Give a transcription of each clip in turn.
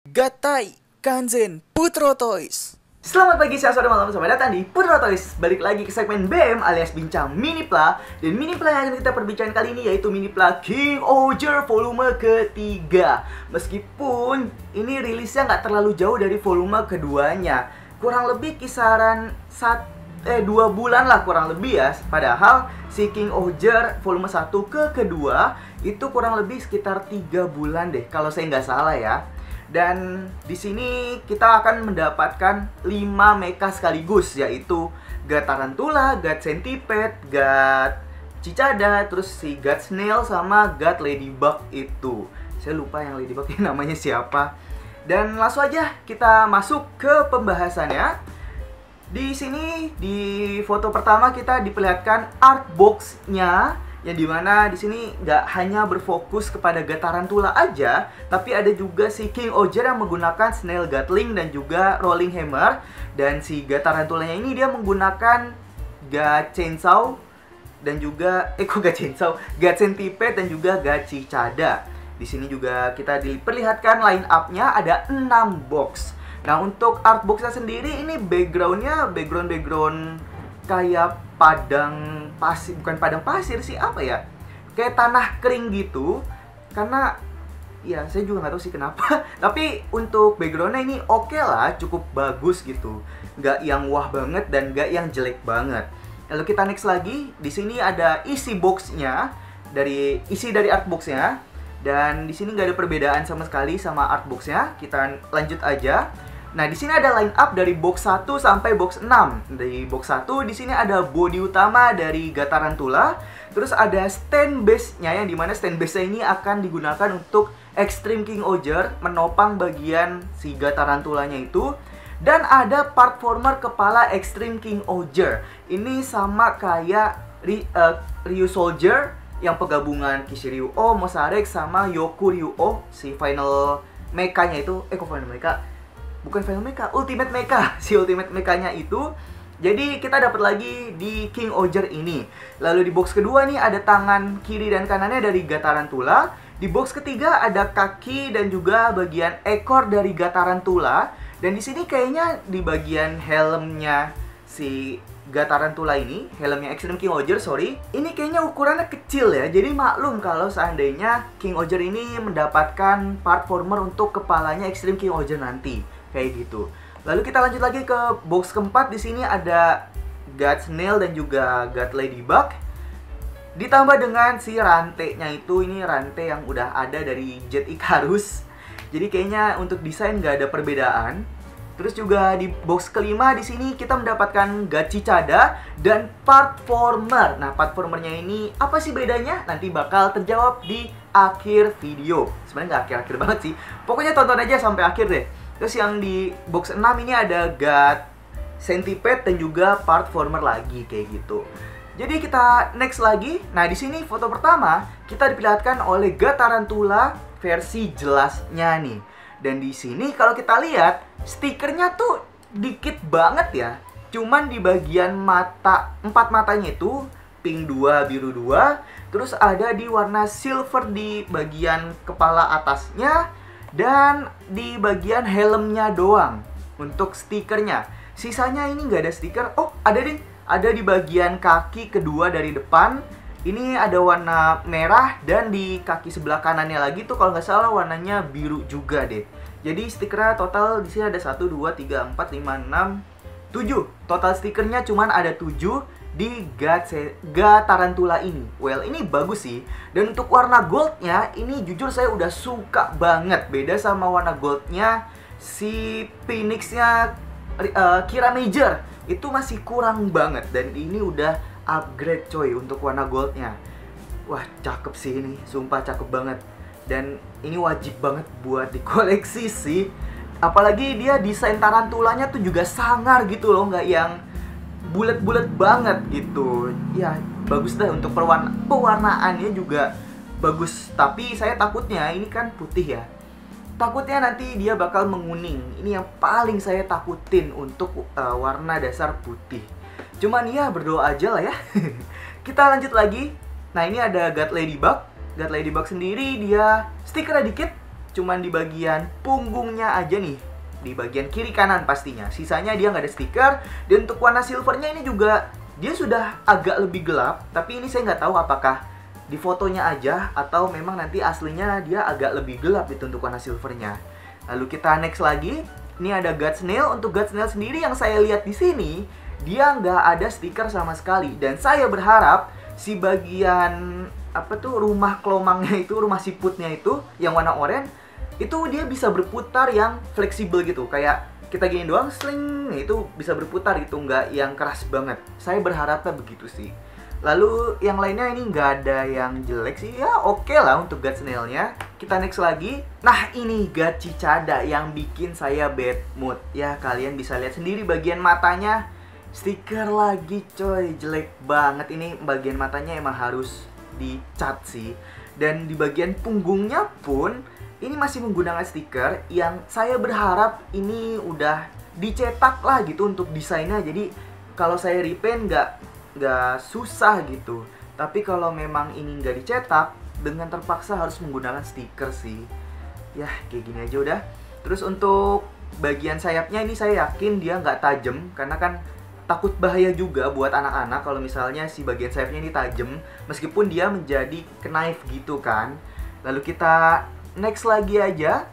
Gatai, Kanzen, Putro Toys. Selamat pagi, siang, sore, malam, selamat datang di Putro Toys. Balik lagi ke segmen BM alias Bincang Minipla. Dan Minipla yang akan kita perbincangkan kali ini yaitu Minipla King Oger volume ketiga. Meskipun ini rilisnya nggak terlalu jauh dari volume keduanya, kurang lebih kisaran 2 bulan lah kurang lebih ya. Padahal si King Oger volume 1 ke kedua itu kurang lebih sekitar 3 bulan deh kalau saya nggak salah ya. Dan di sini kita akan mendapatkan 5 mecha sekaligus, yaitu God Tarantula, God Centipede, God Cicada, terus si God Snail sama God Ladybug itu. Saya lupa yang Ladybug ini namanya siapa. Dan langsung aja kita masuk ke pembahasannya. Di sini di foto pertama kita diperlihatkan artbox-nya, yang dimana di sini nggak hanya berfokus kepada God Tarantula aja, tapi ada juga si King Oger yang menggunakan Snail Gatling dan juga Rolling Hammer. Dan si God Tarantulanya ini dia menggunakan God Chainsaw dan juga God Chainsaw, God Centipede dan juga God Cicada. Di sini juga kita diperlihatkan line up-nya ada 6 box. Nah, untuk artbox-nya sendiri ini background-nya background kayak padang pasir, bukan padang pasir sih, apa ya, kayak tanah kering gitu. Karena ya saya juga nggak tahu sih kenapa tapi untuk backgroundnya ini oke lah, cukup bagus gitu, nggak yang wah banget dan nggak yang jelek banget. Lalu kita next lagi, di sini ada isi boxnya, isi dari artboxnya, dan di sini nggak ada perbedaan sama sekali sama artboxnya. Kita lanjut aja. Nah, di sini ada line up dari box 1 sampai box 6. Dari box 1 di sini ada body utama dari God Tarantula, terus ada stand base-nya, yang dimana stand base-nya ini akan digunakan untuk Extreme King Oger, menopang bagian si God Tarantulanya itu. Dan ada part former kepala Extreme King Oger. Ini sama kayak Ryu Soldier yang penggabungan Kishiryu-O, Mosarek sama Yoku-Ryu-O, si final mecha-nya itu. Kok final mecha? Bukan Final Mecha, Ultimate Mecha. Si Ultimate Mecha-nya itu. Jadi kita dapat lagi di King Oger ini. Lalu di box kedua nih ada tangan kiri dan kanannya dari God Tarantula. Di box ketiga ada kaki dan juga bagian ekor dari God Tarantula. Dan di sini kayaknya di bagian helmnya si God Tarantula ini, helmnya Extreme King Oger, ini kayaknya ukurannya kecil ya. Jadi maklum kalau seandainya King Oger ini mendapatkan part former untuk kepalanya Extreme King Oger nanti. Kayak gitu. Lalu kita lanjut lagi ke box keempat. Di sini ada God Snail dan juga God Ladybug. Ditambah dengan si rantainya itu, ini rantai yang udah ada dari Jet Icarus. Jadi kayaknya untuk desain nggak ada perbedaan. Terus juga di box kelima di sini kita mendapatkan God Cicada dan part former. Nah, part formernya ini apa sih bedanya? Nanti bakal terjawab di akhir video. Sebenarnya nggak akhir-akhir banget sih. Pokoknya tonton aja sampai akhir deh. Terus yang di box 6 ini ada God Centipede dan juga part former lagi kayak gitu. Jadi kita next lagi. Nah, di sini foto pertama kita diperlihatkan oleh God Tarantula versi jelasnya nih. Dan di sini kalau kita lihat stikernya tuh dikit banget ya. Cuman di bagian mata, 4 matanya itu pink 2, biru 2. Terus ada di warna silver di bagian kepala atasnya. Dan di bagian helmnya doang untuk stikernya. Sisanya ini nggak ada stiker. Oh, ada deh. Ada di bagian kaki kedua dari depan. Ini ada warna merah. Dan di kaki sebelah kanannya lagi tuh kalau nggak salah warnanya biru juga deh. Jadi stikernya total di sini ada 1, 2, 3, 4, 5, 6, 7. Total stikernya cuman ada 7 di God Tarantula ini. Well, ini bagus sih. Dan untuk warna goldnya, ini jujur saya udah suka banget. Beda sama warna goldnya si Phoenix-nya Kira Major. Itu masih kurang banget. Dan ini udah upgrade coy untuk warna goldnya. Wah, cakep sih ini. Sumpah cakep banget. Dan ini wajib banget buat dikoleksi sih. Apalagi dia desain tarantulanya tuh juga sangar gitu loh. Nggak yang bulat-bulat banget gitu. Ya, bagus dah untuk pewarnaannya juga bagus. Tapi saya takutnya ini kan putih ya. Takutnya nanti dia bakal menguning. Ini yang paling saya takutin untuk warna dasar putih. Cuman ya berdoa aja lah ya. Kita lanjut lagi. Nah, ini ada God Ladybug. God Ladybug sendiri dia stikernya dikit. cuman di bagian punggungnya aja nih, di bagian kiri kanan pastinya. Sisanya dia nggak ada stiker. Dan untuk warna silvernya ini juga dia sudah agak lebih gelap, tapi ini saya nggak tahu apakah di fotonya aja atau memang nanti aslinya dia agak lebih gelap itu untuk warna silvernya. Lalu kita next lagi. Ini ada God Snail. Untuk God Snail sendiri yang saya lihat di sini, dia nggak ada stiker sama sekali. Dan saya berharap si bagian rumah kelomangnya itu, rumah siputnya itu yang warna oranye itu dia bisa berputar yang fleksibel gitu. Kayak kita gini doang, sling, itu bisa berputar gitu, nggak yang keras banget. Saya berharapnya begitu sih. Lalu yang lainnya ini nggak ada yang jelek sih, ya oke lah untuk God Snail-nya. Kita next lagi. Nah ini God Cicada yang bikin saya bad mood. Ya kalian bisa lihat sendiri bagian matanya, stiker lagi coy, jelek banget. Ini bagian matanya emang harus dicat sih. Dan di bagian punggungnya pun ini masih menggunakan stiker yang saya berharap ini udah dicetak lah gitu untuk desainnya. Jadi kalau saya repaint nggak susah gitu. Tapi kalau memang ini nggak dicetak, dengan terpaksa harus menggunakan stiker sih. Ya kayak gini aja udah. Terus untuk bagian sayapnya ini saya yakin dia nggak tajam, karena kan takut bahaya juga buat anak-anak kalau misalnya si bagian sayapnya ini tajam, meskipun dia menjadi knife gitu kan. Lalu kita next lagi aja.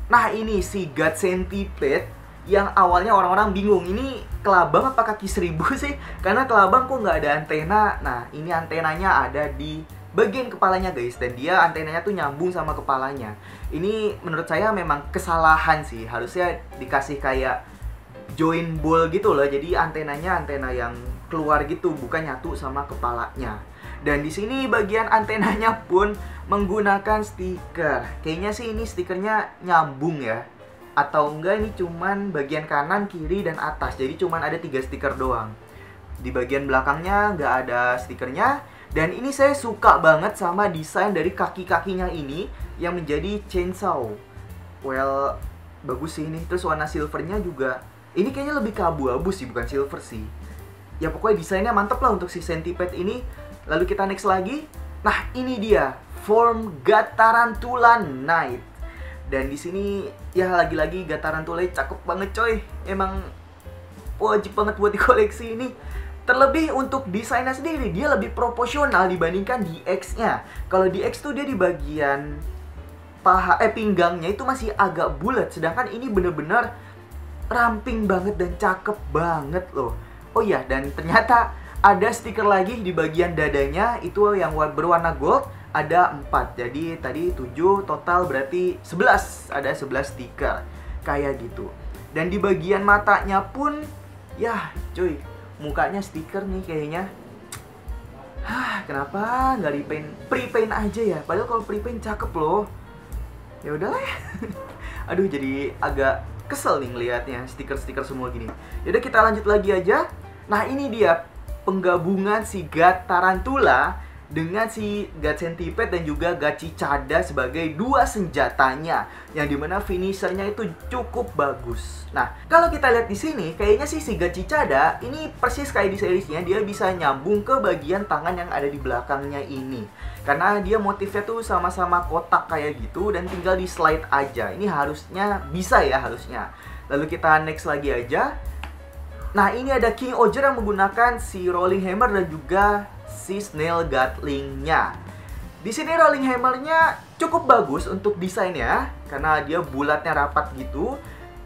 Nah ini si God Centipede yang awalnya orang-orang bingung, ini kelabang apa kaki seribu sih? Karena kelabang kok nggak ada antena. Nah ini antenanya ada di bagian kepalanya guys, dan dia antenanya tuh nyambung sama kepalanya. Ini menurut saya memang kesalahan sih, harusnya dikasih kayak join ball gitu loh. Jadi antenanya antena yang keluar gitu, bukan nyatu sama kepalanya. Dan di sini bagian antenanya pun menggunakan stiker. Kayaknya sih ini stikernya nyambung ya. Atau enggak ini cuman bagian kanan, kiri, dan atas. Jadi cuman ada 3 stiker doang. Di bagian belakangnya nggak ada stikernya. Dan ini saya suka banget sama desain dari kaki-kakinya ini yang menjadi chainsaw. Well, bagus sih ini. Terus warna silvernya juga, ini kayaknya lebih ke abu-abu sih, bukan silver sih. Ya pokoknya desainnya mantep lah untuk si Centipede ini. Lalu kita next lagi. Nah ini dia, Form God Tarantula Knight. Dan di sini ya lagi-lagi God Tarantula cakep banget coy. Emang wajib banget buat dikoleksi ini. Terlebih untuk desainnya sendiri, dia lebih proporsional dibandingkan DX-nya. Kalau DX tuh dia di bagian pinggangnya itu masih agak bulat, sedangkan ini bener-bener ramping banget dan cakep banget loh. Oh iya, dan ternyata ada stiker lagi di bagian dadanya, itu yang berwarna gold, ada 4. Jadi tadi 7, total berarti 11. Ada 11 stiker kayak gitu. Dan di bagian matanya pun, ya cuy, mukanya stiker nih kayaknya. Kenapa nggak repaint? Prepaint aja ya. Padahal kalau prepaint cakep loh. Ya udahlah ya. Aduh, jadi agak kesel nih ngelihatnya stiker-stiker semua gini. Yaudah kita lanjut lagi aja. Nah ini dia penggabungan si God Tarantula dengan si God Centipede dan juga God Cicada sebagai 2 senjatanya, yang dimana finishernya itu cukup bagus. Nah kalau kita lihat di sini, kayaknya sih si God Cicada ini persis kayak di seriesnya, dia bisa nyambung ke bagian tangan yang ada di belakangnya ini, karena dia motifnya tuh sama-sama kotak kayak gitu dan tinggal di slide aja. Ini harusnya bisa ya, harusnya. Lalu kita next lagi aja. Nah ini ada King Oger yang menggunakan si Rolling Hammer dan juga si Snail Gatling-nya. Di sini Rolling Hammer-nya cukup bagus untuk desainnya, karena dia bulatnya rapat gitu.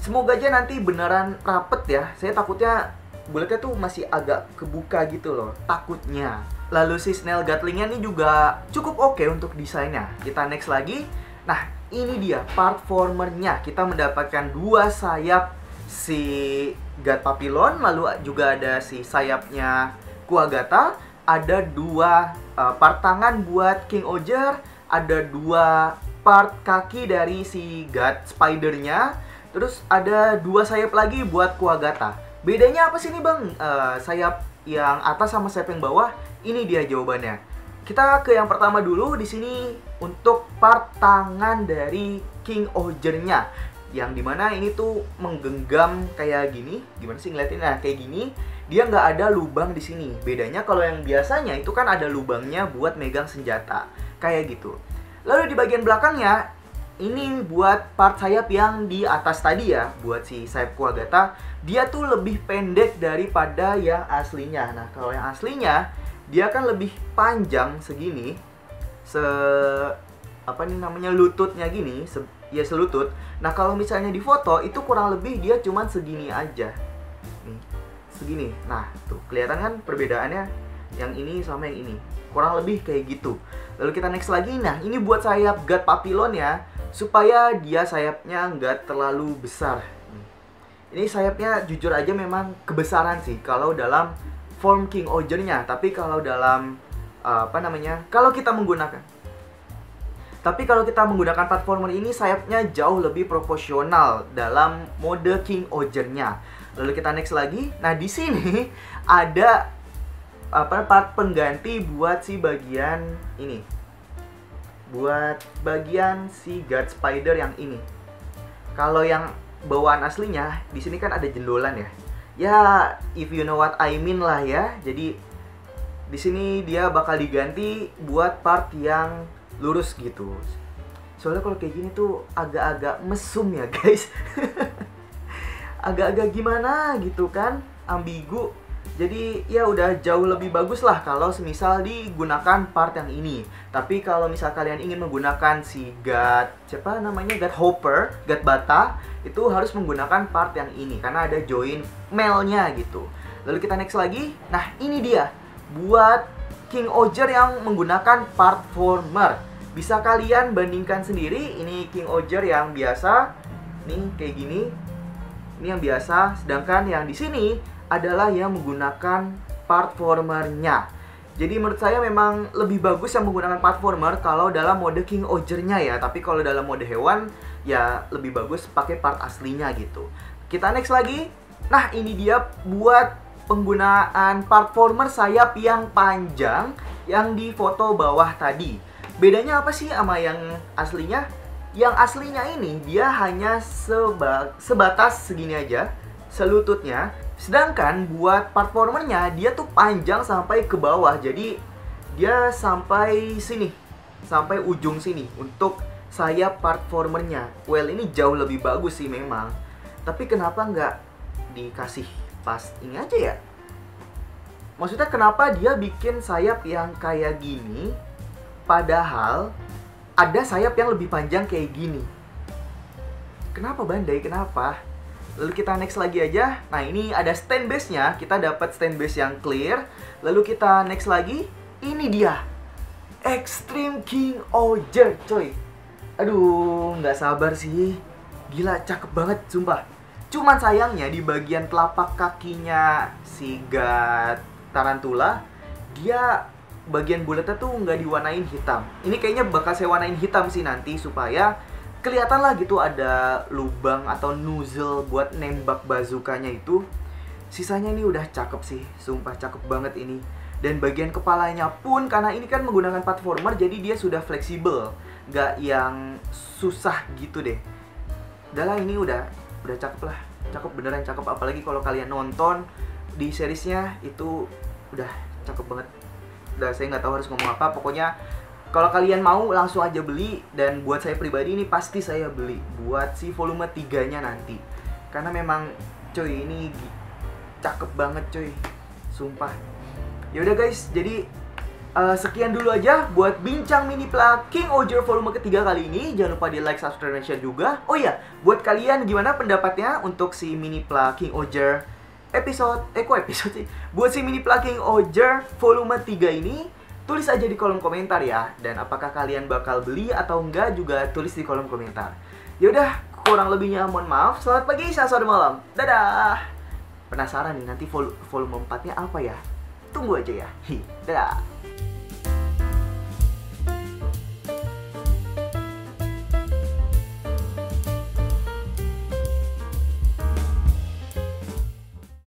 Semoga aja nanti beneran rapet ya. Saya takutnya bulatnya tuh masih agak kebuka gitu loh, takutnya. Lalu si Snail Gatling-nya ini juga cukup oke untuk desainnya. Kita next lagi. Nah ini dia part formernya. Kita mendapatkan 2 sayap si God Papillon, lalu juga ada si sayapnya Kuwagata. Ada 2 part tangan buat King Oger, ada 2 part kaki dari si God Spider-nya, terus ada 2 sayap lagi buat Kuwagata. Bedanya apa sih nih bang? Sayap yang atas sama sayap yang bawah? Ini dia jawabannya. Kita ke yang pertama dulu. Di sini untuk part tangan dari King Oger-nya, yang dimana ini tuh menggenggam kayak gini. Gimana sih ngeliatin? Nah kayak gini. Dia nggak ada lubang di sini. Bedanya kalau yang biasanya itu kan ada lubangnya buat megang senjata kayak gitu. Lalu di bagian belakangnya ini buat part sayap yang di atas tadi ya, buat si sayap Kuwagata, dia tuh lebih pendek daripada yang aslinya. Nah, kalau yang aslinya dia kan lebih panjang segini, lututnya gini, selutut. Nah, kalau misalnya di foto itu kurang lebih dia cuman segini aja. Nih, segini. Nah, tuh kelihatan kan perbedaannya yang ini sama yang ini. Kurang lebih kayak gitu. Lalu kita next lagi. Nah, ini buat sayap God Papillon ya, supaya dia sayapnya nggak terlalu besar. Ini sayapnya jujur aja memang kebesaran sih kalau dalam form King Oger-nya. Tapi kalau dalam kalau kita menggunakan platformer ini, sayapnya jauh lebih proporsional dalam mode King Oger-nya. Lalu kita next lagi. Nah, di sini ada part pengganti buat si bagian ini. Buat bagian si guard spider yang ini. Kalau yang bawaan aslinya di sini kan ada jendolan ya. Ya, if you know what I mean lah ya. Jadi di sini dia bakal diganti buat part yang lurus gitu. Soalnya kalau kayak gini tuh agak-agak mesum ya guys. Agak-agak gimana gitu kan, ambigu. Jadi ya udah jauh lebih bagus lah kalau semisal digunakan part yang ini. Tapi kalau misal kalian ingin menggunakan si God Hopper, God Bata, itu harus menggunakan part yang ini karena ada join mailnya gitu. Lalu kita next lagi. Nah, ini dia buat King Oger yang menggunakan platformer. Bisa kalian bandingkan sendiri. Ini King Oger yang biasa, nih kayak gini. Ini yang biasa, sedangkan yang di sini adalah yang menggunakan platformernya. Jadi menurut saya memang lebih bagus yang menggunakan platformer kalau dalam mode King Oger-nya ya. Tapi kalau dalam mode hewan ya lebih bagus pakai part aslinya gitu. Kita next lagi. Nah, ini dia buat penggunaan platformer sayap yang panjang yang di foto bawah tadi. Bedanya apa sih sama yang aslinya? Yang aslinya ini dia hanya sebatas segini aja, selututnya. Sedangkan buat platformernya dia tuh panjang sampai ke bawah. Jadi dia sampai sini, sampai ujung sini untuk sayap platformernya. Well, ini jauh lebih bagus sih memang. Tapi kenapa nggak dikasih pas ini aja ya? Maksudnya kenapa dia bikin sayap yang kayak gini, padahal ada sayap yang lebih panjang kayak gini? Kenapa Bandai? Kenapa? Lalu kita next lagi aja. Nah, ini ada stand base-nya. Kita dapat stand base yang clear. Lalu kita next lagi. Ini dia Extreme King Oger, coy. Aduh, nggak sabar sih. Gila, cakep banget, sumpah. Cuman sayangnya di bagian telapak kakinya si God Tarantula, dia bagian bulatnya tuh nggak diwarnain hitam. Ini kayaknya bakal saya warnain hitam sih nanti supaya kelihatan lah gitu ada lubang atau nozzle buat nembak bazukanya itu. Sisanya ini udah cakep sih, sumpah cakep banget ini. Dan bagian kepalanya pun karena ini kan menggunakan platformer, jadi dia sudah fleksibel, nggak yang susah gitu deh. Udah lah, ini udah cakep lah, cakep beneran cakep. Apalagi kalau kalian nonton di seriesnya itu udah cakep banget. Udah, saya nggak tahu harus ngomong apa. Pokoknya kalau kalian mau langsung aja beli. Dan buat saya pribadi ini pasti saya beli buat si volume 3-nya nanti. Karena memang cuy ini cakep banget cuy, sumpah. Yaudah guys, jadi sekian dulu aja buat bincang Minipla King Oger volume ketiga kali ini. Jangan lupa di like, subscribe, dan share juga. Oh iya, buat kalian gimana pendapatnya untuk si Minipla King Oger buat si Minipla King Oger volume 3 ini? Tulis aja di kolom komentar ya. Dan apakah kalian bakal beli atau enggak juga tulis di kolom komentar. Yaudah, kurang lebihnya mohon maaf. Selamat pagi, siang, sore, malam. Dadah. Penasaran nih nanti volume 4-nya apa ya? Tunggu aja ya. Dadah.